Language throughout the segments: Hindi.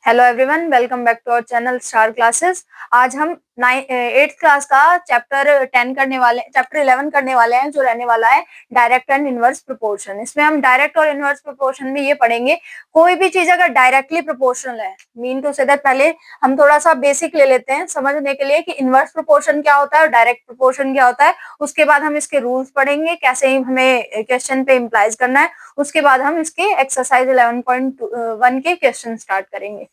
Hello everyone, welcome back to our channel Star Classes. आज हम 8th क्लास का चैप्टर 10 करने वाले चैप्टर 11 करने वाले हैं, जो रहने वाला है डायरेक्ट एंड इनवर्स प्रोपोर्शन। इसमें हम डायरेक्ट और इनवर्स प्रोपोर्शन में ये पढ़ेंगे, कोई भी चीज अगर डायरेक्टली प्रोपोर्शनल है, मीन टू से दैट पहले हम थोड़ा सा बेसिक ले लेते हैं समझने के लिए कि इनवर्स प्रोपोर्शन क्या होता है और डायरेक्ट प्रोपोर्शन क्या होता है। उसके बाद हम इसके रूल्स पढ़ेंगे, कैसे हमें क्वेश्चन पे इम्प्लाइज करना है। उसके बाद हम इसके एक्सरसाइज 11.1 के क्वेश्चन स्टार्ट करेंगे।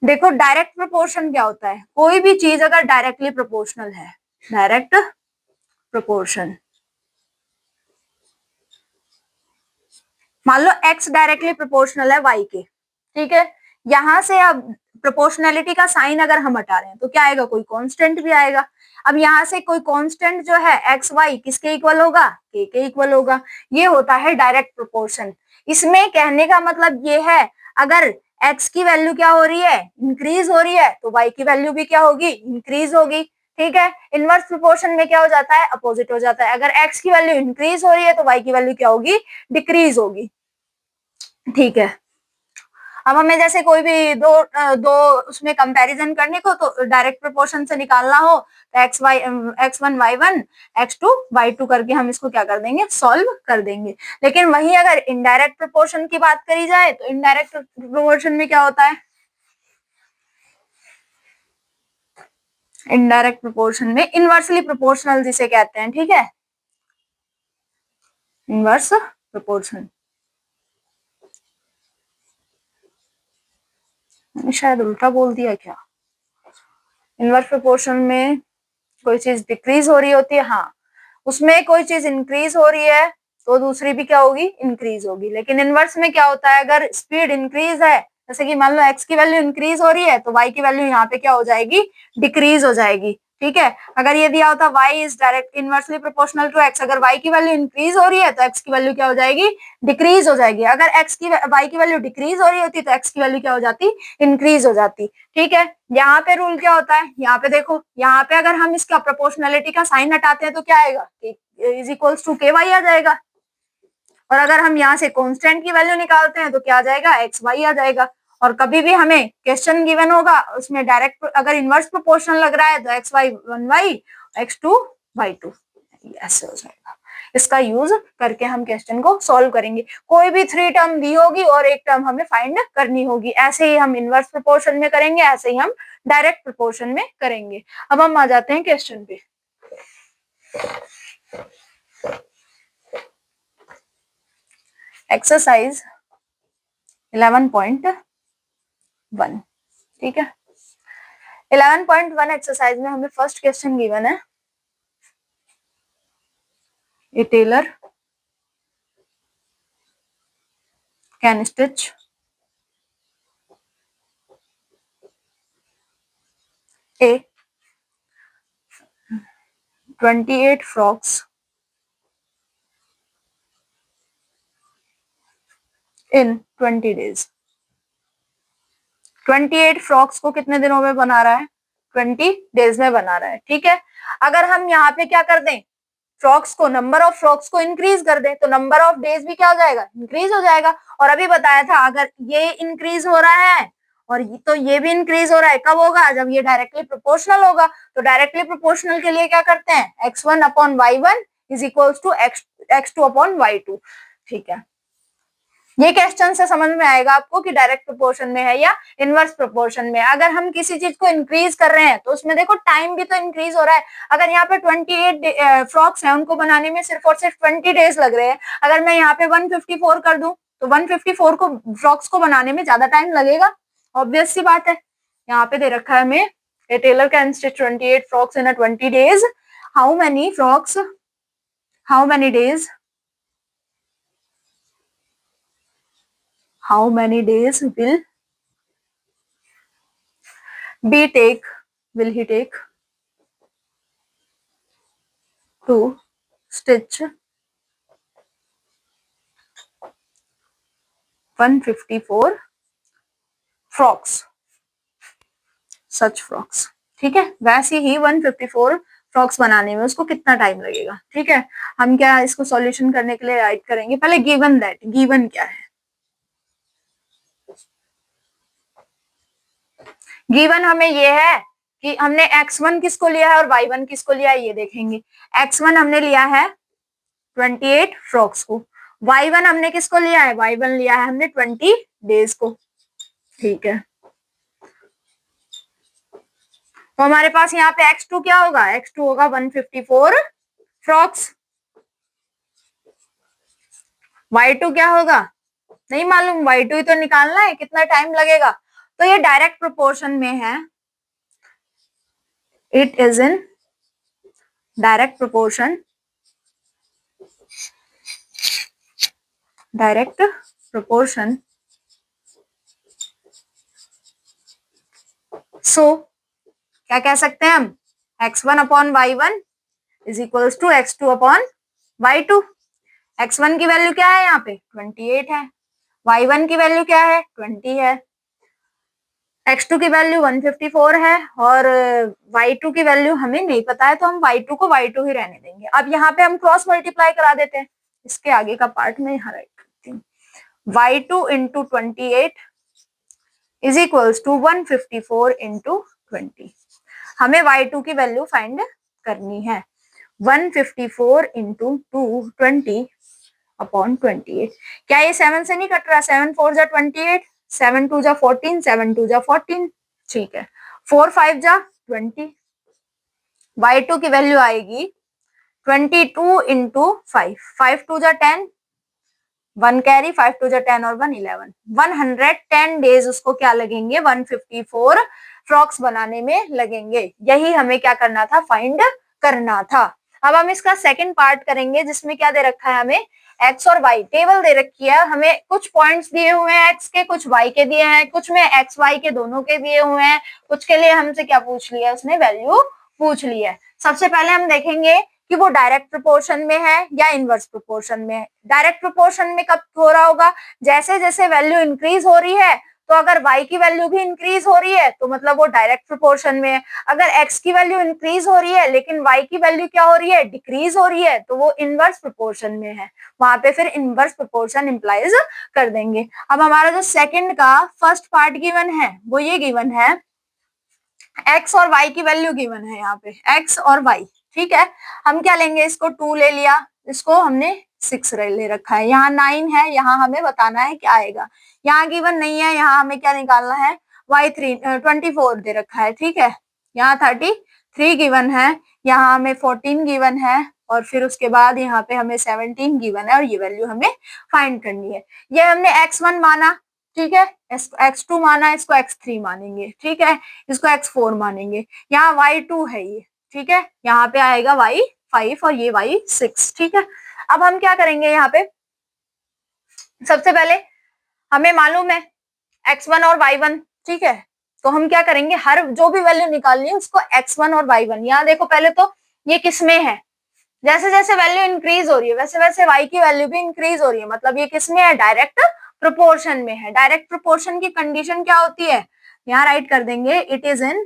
देखो, डायरेक्ट प्रोपोर्शन क्या होता है? कोई भी चीज अगर डायरेक्टली प्रोपोर्शनल है, डायरेक्ट प्रोपोर्शन, मान लो x डायरेक्टली प्रोपोर्शनल है y के, ठीक है। यहां से अब प्रोपोर्शनैलिटी का साइन अगर हम हटा रहे हैं तो क्या आएगा? कोई कांस्टेंट भी आएगा। अब यहाँ से कोई कांस्टेंट जो है एक्स वाई किसके इक्वल होगा? के इक्वल होगा। ये होता है डायरेक्ट प्रोपोर्शन। इसमें कहने का मतलब ये है, अगर x की वैल्यू क्या हो रही है? इंक्रीज हो रही है, तो y की वैल्यू भी क्या होगी? इंक्रीज होगी, ठीक है। इनवर्स प्रोपोर्शन में क्या हो जाता है? अपोजिट हो जाता है। अगर x की वैल्यू इंक्रीज हो रही है तो y की वैल्यू क्या होगी? डिक्रीज होगी, ठीक है। अब हमें जैसे कोई भी दो उसमें कंपैरिजन करने को, तो डायरेक्ट प्रोपोर्शन से निकालना हो तो x1 y1 x2 y2 करके हम इसको क्या कर देंगे? सॉल्व कर देंगे। लेकिन वहीं अगर इनडायरेक्ट प्रोपोर्शन की बात करी जाए तो इनडायरेक्ट प्रोपोर्शन में क्या होता है? इनडायरेक्ट प्रोपोर्शन में इनवर्सली प्रोपोर्शनल जिसे कहते हैं, ठीक है, इनवर्स प्रोपोर्शन। शायद उल्टा बोल दिया क्या? इनवर्स प्रोपोर्शन में कोई चीज डिक्रीज हो रही होती है, हाँ, उसमें कोई चीज इंक्रीज हो रही है तो दूसरी भी क्या होगी? इंक्रीज होगी। लेकिन इनवर्स में क्या होता है? अगर स्पीड इंक्रीज है, जैसे कि मान लो x की वैल्यू इंक्रीज हो रही है तो y की वैल्यू यहाँ पे क्या हो जाएगी? डिक्रीज हो जाएगी, ठीक है। अगर ये दिया होता y is direct inversely proportional to x, अगर y की वैल्यू इंक्रीज हो रही है तो x की वैल्यू क्या हो जाएगी? डिक्रीज हो जाएगी। अगर y की वैल्यू डिक्रीज हो रही होती तो x की वैल्यू क्या हो जाती? इंक्रीज हो जाती, ठीक है। यहाँ पे रूल क्या होता है? यहाँ पे देखो, यहाँ पे अगर हम इसका प्रोपोर्शनैलिटी का साइन हटाते हैं तो क्या आएगा? इज इक्वल्स टू के वाई आ जाएगा। और अगर हम यहाँ से कांस्टेंट की वैल्यू निकालते हैं तो क्या आ जाएगा? एक्स वाई आ जाएगा। और कभी भी हमें क्वेश्चन गिवन होगा उसमें डायरेक्ट अगर इनवर्स प्रोपोर्शनल लग रहा है तो x Y 1y x2 y2 ऐसे हो जाएगा। इसका यूज करके हम क्वेश्चन को सॉल्व करेंगे। कोई भी 3 टर्म दी होगी और एक टर्म हमें फाइंड करनी होगी। ऐसे ही हम इनवर्स प्रोपोर्शन में करेंगे, ऐसे ही हम डायरेक्ट प्रोपोर्शन में करेंगे। अब हम आ जाते हैं क्वेश्चन पे। एक्सरसाइज 11.1, ठीक है। 11.1 एक्सरसाइज में हमें फर्स्ट क्वेश्चन गिवन है, a tailor can stitch a 28 frocks in 20 days। 28 frocks को कितने दिनों में बना रहा है? 20 डेज में बना रहा है, ठीक है। अगर हम यहाँ पे क्या कर दें, फ्रॉक्स को, नंबर ऑफ फ्रॉक्स को इंक्रीज कर दे तो नंबर ऑफ डेज भी क्या हो जाएगा? इंक्रीज हो जाएगा। और अभी बताया था अगर ये इंक्रीज हो रहा है और तो ये भी इंक्रीज हो रहा है, कब होगा? जब ये डायरेक्टली प्रोपोर्शनल होगा। तो डायरेक्टली प्रोपोर्शनल के लिए क्या करते हैं? x1 upon y1 is equals to x2 upon y2, ठीक है। ये क्वेश्चन से समझ में आएगा आपको कि डायरेक्ट प्रोपोर्शन में है या इनवर्स प्रोपोर्शन में। अगर हम किसी चीज को इंक्रीज कर रहे हैं तो उसमें देखो टाइम भी तो इंक्रीज हो रहा है। अगर यहाँ पे 28 फ्रॉक्स हैं, उनको बनाने में सिर्फ और सिर्फ 20 डेज लग रहे हैं। अगर मैं यहाँ पे 154 कर दूं तो 154 को फ्रॉक्स को बनाने में ज्यादा टाइम लगेगा, ऑब्वियस सी बात है। यहाँ पे दे रखा है हमें, a tailor can stitch 28 frocks in 20 days. How many frocks, how many days, how many days will he take to stitch 154 frocks, such frocks, ठीक है। वैसे ही 154 फ्रॉक्स बनाने में उसको कितना टाइम लगेगा, ठीक है। हम क्या इसको सॉल्यूशन करने के लिए राइट करेंगे? पहले गिवन दैट, गिवन क्या है? गिवन हमें ये है कि हमने x1 किसको लिया है और y1 किसको लिया है, ये देखेंगे। x1 हमने लिया है 28 फ्रॉक्स को, y1 हमने किसको लिया है, y1 लिया है हमने 20 डेज को। ठीक है, तो हमारे पास यहाँ पे x2 क्या होगा, x2 होगा 154 फ्रॉक्स। y2 क्या होगा, नहीं मालूम, y2 ही तो निकालना है, कितना टाइम लगेगा। तो ये डायरेक्ट प्रोपोर्शन में है, it is in direct proportion, direct proportion. So क्या कह सकते हैं हम, x1 upon y1 is equals to x2 upon y2। x1 की वैल्यू क्या है यहाँ पे 28 है, y1 की वैल्यू क्या है 20 है, x2 की वैल्यू 154 है और y2 की वैल्यू हमें नहीं पता है, तो हम y2 को y2 ही रहने देंगे। अब यहाँ पे हम क्रॉस मल्टीप्लाई करा देते हैं, इसके आगे का पार्ट में यहाँ राइट करती हूँ। y2 into 28 is equals to 154 into 20। हमें y2 की वैल्यू फाइंड करनी है। 154 इंटू 220 अपॉन 28। क्या ये 7 से नहीं कट रहा, 7 4 जा 28, 7 2 जा 14, 7 2 जा 14। ठीक है, 4 5 जा 20। y2 की वैल्यू आएगी 22 इंटू 5, 5 2 जा 10, 1 कैरी, 5 2 जा 10 और 1 11, 110 डेज उसको क्या लगेंगे, 154 फ्रॉक्स बनाने में लगेंगे। यही हमें क्या करना था, फाइंड करना था। अब हम इसका सेकंड पार्ट करेंगे, जिसमें क्या दे रखा है हमें, एक्स और वाई टेबल दे रखी है हमें, कुछ पॉइंट्स दिए हुए हैं एक्स के, कुछ वाई के दिए हैं, कुछ में एक्स वाई के दोनों के दिए हुए हैं, कुछ के लिए हमसे क्या पूछ लिया, उसने वैल्यू पूछ ली है। सबसे पहले हम देखेंगे कि वो डायरेक्ट प्रोपोर्शन में है या इनवर्स प्रोपोर्शन में है। डायरेक्ट प्रोपोर्शन में कब हो रहा होगा, जैसे जैसे वैल्यू इंक्रीज हो रही है, तो अगर y की वैल्यू भी इंक्रीज हो रही है तो मतलब वो डायरेक्ट प्रोपोर्शन में है। अगर x की वैल्यू इंक्रीज हो रही है लेकिन y की वैल्यू क्या हो रही है, डिक्रीज हो रही है, तो वो इनवर्स प्रोपोर्शन में है। वहां पे फिर इनवर्स प्रोपोर्शन इंप्लाइज कर देंगे। अब हमारा जो सेकंड का फर्स्ट पार्ट गिवन है वो ये गिवन है, x और y की वैल्यू गिवन है यहाँ पे, x और y। ठीक है, हम क्या लेंगे, इसको 2 ले लिया, इसको हमने 6 ले रखा है, यहाँ 9 है, यहाँ हमें बताना है क्या आएगा। यहाँ गिवन नहीं है, यहाँ हमें क्या निकालना है, y3 24 दे रखा है। ठीक है, यहाँ 33 गिवन है, यहाँ हमें 14 गिवन है और फिर उसके बाद यहाँ पे हमें 17 गिवन है और ये वैल्यू हमें फाइंड करनी है। ये हमने x1 माना, ठीक है, x2 माना, इसको x3 मानेंगे, ठीक है, इसको x4 मानेंगे। यहाँ y2 है ये, ठीक है, यहाँ पे आएगा y5 और ये y6। ठीक है, अब हम क्या करेंगे, यहाँ पे सबसे पहले हमें मालूम है x1 और y1, ठीक है, तो हम क्या करेंगे, हर जो भी वैल्यू निकालनी है उसको x1 और y1, यहाँ देखो पहले तो ये किसमें है, जैसे जैसे वैल्यू इंक्रीज हो रही है वैसे वैसे y की वैल्यू भी इंक्रीज हो रही है, मतलब ये किसमें है, डायरेक्ट प्रोपोर्शन में है। डायरेक्ट प्रोपोर्शन की कंडीशन क्या होती है, यहाँ राइट कर देंगे, it is in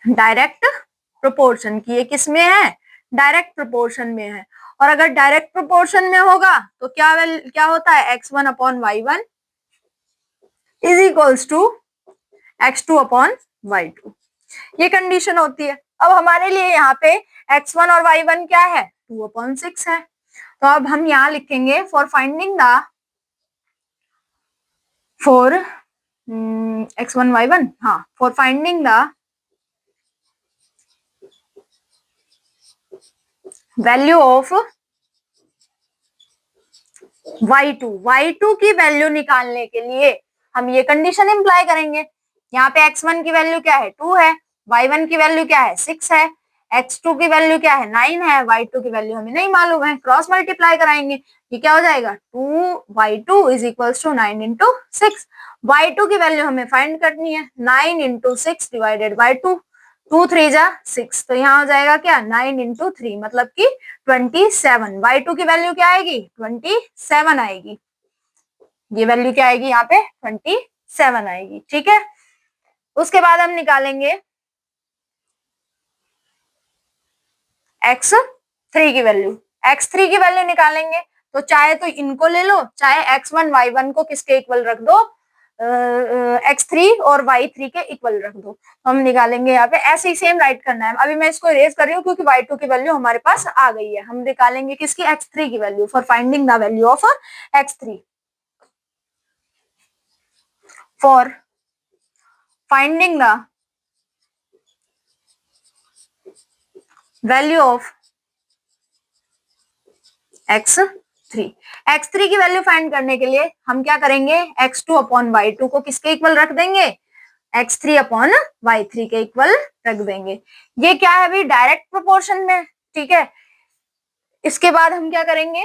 direct proportion की, ये किसमें है, डायरेक्ट प्रोपोर्शन में है। और अगर डायरेक्ट प्रोपोर्शन में होगा तो क्या होता है, x1 upon y1 is equals to x2 upon y2, ये कंडीशन होती है। अब हमारे लिए यहाँ पे x1 और y1 क्या है, 2/6 है, तो अब हम यहाँ लिखेंगे for finding the x1 y1, हाँ, for finding the value of y2 की वैल्यू निकालने के लिए हम ये कंडीशन इंप्लाई करेंगे। यहाँ पे x1 की वैल्यू क्या है, 2 है, y1 की वैल्यू क्या है, 6 है, x2 की वैल्यू क्या है, 9 है, y2 की वैल्यू हमें नहीं मालूम है, क्रॉस मल्टीप्लाई कराएंगे, ये क्या हो जाएगा, 2y2 is equals to 9 into 6। y2 की वैल्यू हमें फाइंड करनी है, 9 इंटू 6 डिवाइडेड बाई 2, 2 3 जा 6, तो यहाँ हो जाएगा क्या, 9 इंटू 3 मतलब कि 27। y2 की वैल्यू क्या आएगी, 27 आएगी, ये वैल्यू क्या आएगी यहाँ पे 27 आएगी। ठीक है, उसके बाद हम निकालेंगे x3 की वैल्यू, x3 की वैल्यू निकालेंगे तो चाहे तो इनको ले लो, चाहे x1 y1 को किसके इक्वल रख दो, x3 और y3 के इक्वल रख दो। हम निकालेंगे यहाँ पे, ऐसे ही सेम राइट करना है। अभी मैं इसको इरेज कर रही हूँ क्योंकि y2 की वैल्यू हमारे पास आ गई है। हम निकालेंगे किसकी, x3 की value, for finding the value of x3, for finding the value of x3। x3 की वैल्यू फाइंड करने के लिए हम क्या करेंगे, x2 अपॉन y2 को किसके इक्वल रख देंगे, x3 अपॉन y3 के इक्वल रख देंगे। ये क्या है अभी, डायरेक्ट प्रोपोर्शन में, ठीक है। इसके बाद हम क्या करेंगे,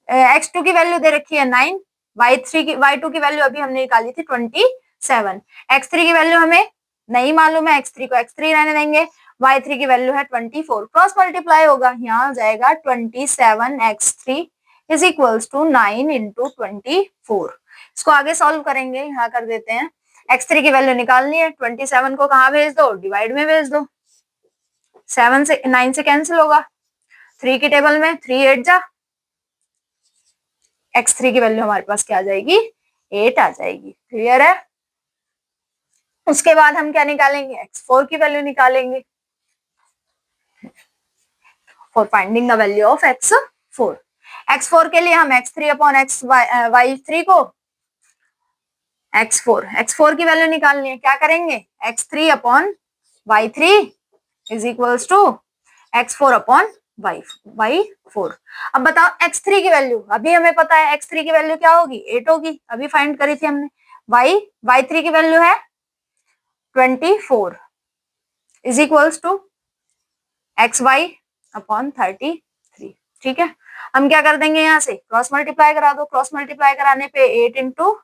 x2 की वैल्यू दे रखी है 9, y2 की वैल्यू अभी हमने निकाली थी 27, x3 की वैल्यू हमें नहीं मालूम है, x3 को x3 रहने देंगे, y3 की वैल्यू है 24, क्रॉस मल्टीप्लाई होगा, यहाँ जाएगा 27x3 is equals to 9 into 24। इसको आगे सॉल्व करेंगे, यहाँ कर देते हैं, x3 की वैल्यू निकालनी है, 27 को कहाँ भेज दो, डिवाइड में भेज दो, 7 से 9 से कैंसिल होगा, 3 की टेबल में 3 8 जा, x3 की वैल्यू हमारे पास क्या आ जाएगी, 8 आ जाएगी। क्लियर है। उसके बाद हम क्या निकालेंगे, x4 की वैल्यू निकालेंगे, for finding the value of x4। x4 के लिए हम x3 अपॉन y3 को x4 की वैल्यू निकालनी है, क्या करेंगे, x3 upon y3 is equals to x4 upon y4। अब बताओ x3 की वैल्यू, अभी हमें पता है x3 की वैल्यू क्या होगी, 8 होगी, अभी फाइंड करी थी हमने। y3 की वैल्यू है 24 is equals to xy upon 33। ठीक है, हम क्या कर देंगे, यहाँ से क्रॉस मल्टीप्लाई करा दो, क्रॉस मल्टीप्लाई कराने पे 8 into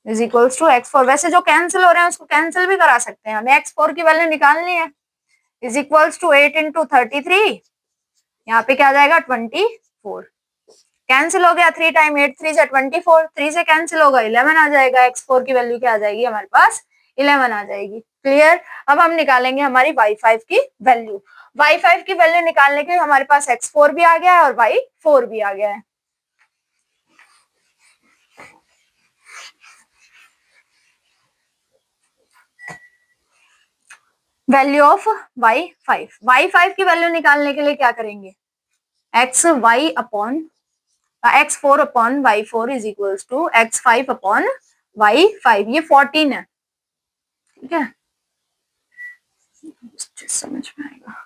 is equals to x4। वैसे जो कैंसिल हो रहे हैं उसको कैंसिल भी करा सकते हैं, हमें x4 की वैल्यू निकालनी है, इज इक्वल्स टू 8 इंटू 33, यहाँ पे क्या आ जाएगा 24, कैंसिल हो गया, 3 टाइम 8 3 से 24, 3 से कैंसिल होगा 11 आ जाएगा, x4 की वैल्यू क्या आ जाएगी हमारे पास, 11 आ जाएगी। क्लियर। अब हम निकालेंगे हमारी y5 की वैल्यू। y5 की वैल्यू निकालने के लिए हमारे पास x4 भी आ गया है और y4 भी आ गया है। वैल्यू ऑफ y5 की वैल्यू निकालने के लिए क्या करेंगे, x4 upon y4 is equals to x5 upon y5, ये 14 है, ठीक है, समझ में आएगा।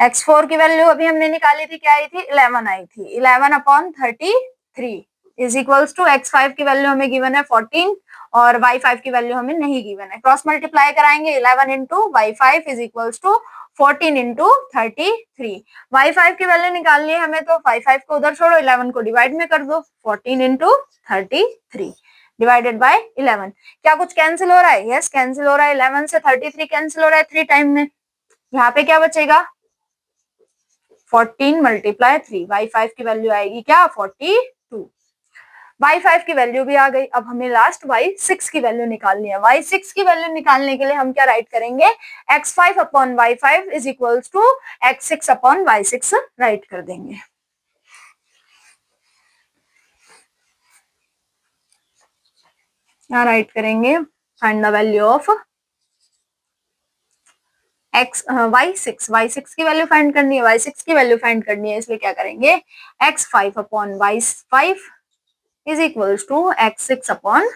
x4 की वैल्यू अभी हमने निकाली थी, क्या आई थी, 11 आई थी, 11 upon 33 is equals to x5 की वैल्यू हमें गिवन है 14 और y5 की वैल्यू हमें नहीं गिवन है। क्रॉस मल्टीप्लाई कराएंगे, 11 into y5 is equals to 14 into 33। y5 की वैल्यू निकालनी है हमें, तो y5 को उधर छोड़ो, 11 को डिवाइड में कर दो, 14 इंटू 33 डिवाइडेड बाय 11। क्या कुछ कैंसिल हो रहा है, यस कैंसिल हो रहा है, 11 से 33 कैंसिल हो रहा है 3 टाइम में, यहाँ पे क्या बचेगा 14 मल्टीप्लाई 3, y5 की वैल्यू आएगी क्या 42। y5 की वैल्यू भी आ गई। अब हमें लास्ट y6 की वैल्यू निकालनी है। y6 की वैल्यू निकालने के लिए हम क्या राइट करेंगे, x5 upon y5 is equals to x6 upon y6 write कर देंगे। यहाँ राइट करेंगे, find the value of y6 की वैल्यू फाइंड करनी है, y6 की वैल्यू फाइंड करनी है, इसलिए क्या करेंगे, x5 upon y5 is equals to x6 upon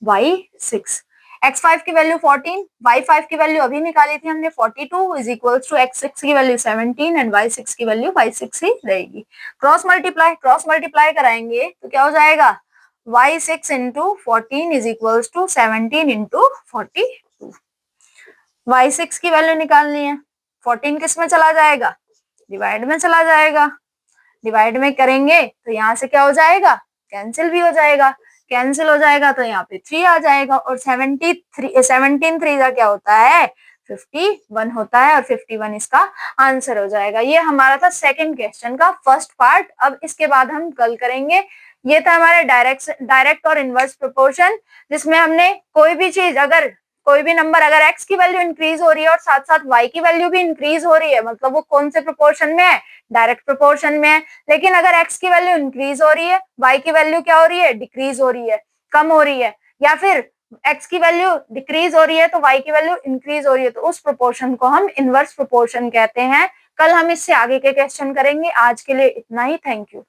y6। x5 की वैल्यू 14, y5 की वैल्यू अभी निकाली थी हमने 42 इज इक्वल्स टू x6 की वैल्यू 17 एंड y6 की वैल्यू y6 ही रहेगी। क्रॉस मल्टीप्लाई कराएंगे तो क्या हो जाएगा, y6 into 14 is equals to 17 into 42। y6 की वैल्यू निकालनी है, 14 किस में चला जाएगा, डिवाइड में चला जाएगा, डिवाइड में करेंगे तो यहाँ से क्या हो जाएगा, कैंसिल भी हो जाएगा, कैंसिल हो जाएगा तो यहाँ पे 3 आ जाएगा और 17 3 का क्या होता है 51 होता है और 51 इसका आंसर हो जाएगा। ये हमारा था सेकंड क्वेश्चन का फर्स्ट पार्ट। अब इसके बाद हम कल करेंगे, ये था हमारे डायरेक्ट और इनवर्स प्रोपोर्शन, जिसमें हमने कोई भी चीज, अगर कोई भी नंबर अगर x की वैल्यू इंक्रीज हो रही है और साथ साथ y की वैल्यू भी इंक्रीज हो रही है, मतलब वो कौन से प्रोपोर्शन में है, डायरेक्ट प्रोपोर्शन में है। लेकिन अगर x की वैल्यू इंक्रीज हो रही है, y की वैल्यू क्या हो रही है, डिक्रीज हो रही है, कम हो रही है, या फिर x की वैल्यू डिक्रीज हो रही है तो y की वैल्यू इंक्रीज हो रही है, तो उस प्रोपोर्शन को हम इनवर्स प्रोपोर्शन कहते हैं। कल हम इससे आगे के क्वेश्चन करेंगे। आज के लिए इतना ही। Thank you.